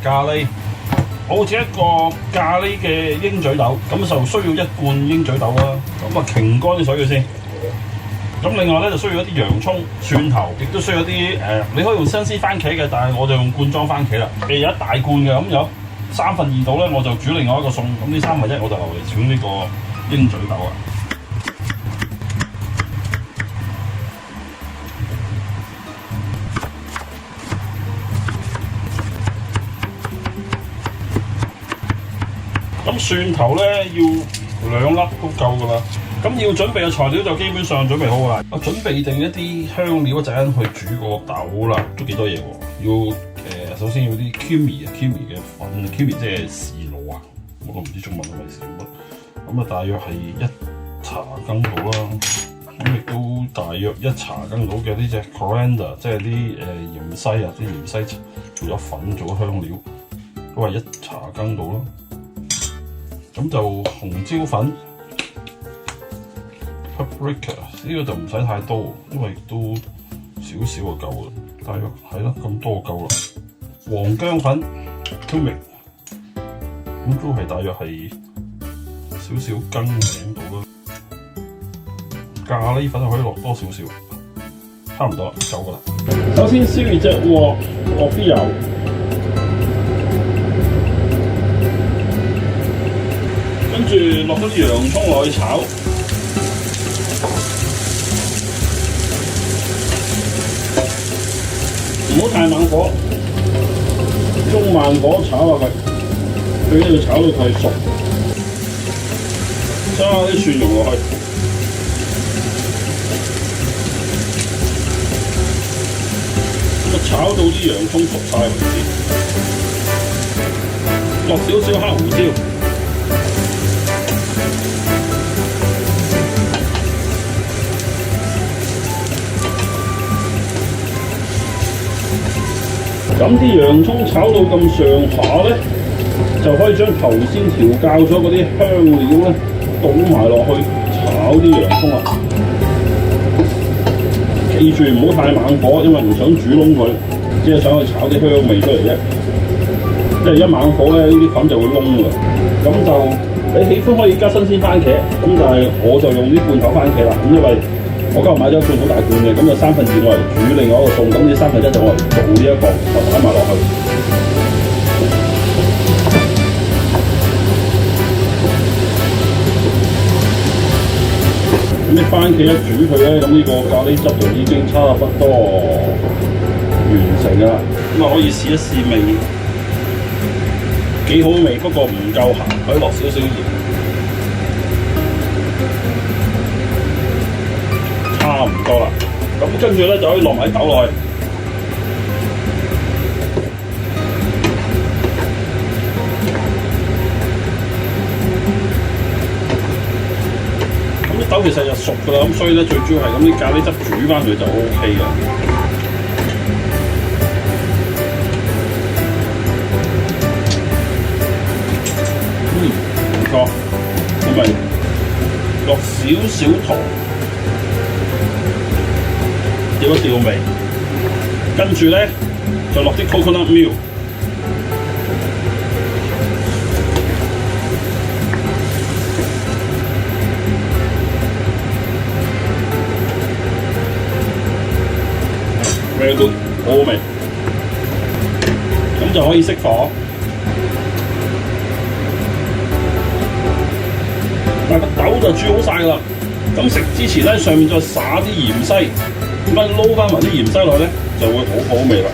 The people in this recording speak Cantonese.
咖喱，好似一個咖喱嘅鷹嘴豆，咁就需要1罐鷹嘴豆啦。咁啊擎乾啲水佢先。咁另外咧就需要一啲洋葱、蒜頭，亦都需要一啲你可以用新鮮番茄嘅，但係我就用罐裝番茄啦。有一大罐嘅，咁有2/3度咧，我就煮另外一個餸。咁呢1/3我就留嚟煮呢個鷹嘴豆啊。咁蒜頭咧要2粒都夠噶啦。咁要準備嘅材料就基本上準備好啦。我準備定一啲香料，一陣間去煮個豆啦，都幾多嘢喎。要首先要啲 Kimi 嘅粉 ，Kimi 即係豉露啊，我都唔知中文係咪豉露。咁啊，大約係1茶羹到啦。咁亦都大約1茶羹到嘅呢隻 coriander， 即係啲芫茜啊，啲芫茜做咗粉做咗香料，都係1茶羹到啦。咁就紅椒粉 paprika 呢個就唔使太多，因為都少少就夠啦。大約係啦，咁多就夠啦。黃薑粉 turmeric 咁都係大約係少少羹名度啦。咖喱粉就可以落多少少，差唔多啦，夠噶啦。首先燒熱隻鑊，落啲油。跟住落咗啲洋葱落去炒，唔好太猛火，中慢火炒下佢，最緊要炒到佢熟。加啲蒜蓉落去，咁炒到啲洋葱熟晒為止，落少少黑胡椒。咁啲洋葱炒到咁上下咧，就可以將頭先調教咗嗰啲香料咧倒埋落去炒啲洋葱啦。記住唔好太猛火，因為唔想煮燶佢，只係想去炒啲香味出嚟啫。即係一猛火咧，呢啲粉就會燶㗎。咁就你喜歡可以加新鮮番茄，咁但係我就用啲罐頭番茄啦。咁因為我今日買咗一罐好大罐嘅，咁就2/3我嚟煮另外一個餸，咁呢1/3就我嚟做呢一個，就擺埋落去。咁啲番茄一煮佢咧，咁呢個咖喱汁就已經差不多完成㗎啦。咁啊可以試一試味，幾好味，不過唔夠鹹，可以落少少鹽。差唔多啦，咁跟住咧就可以落埋啲豆落去。咁啲豆其實就熟㗎啦，咁所以咧最主要係咁啲咖喱汁煮翻佢就 OK 嘅。唔錯，咁咪落少少糖。調一調味，跟住咧就落啲 coconut milk，very good，好好味。咁就可以熄火。嗱個豆就煮好晒㗎啦。咁食之前咧，上面再灑啲芫茜。咁啊撈翻埋啲芫茜落咧，就會好好味啦。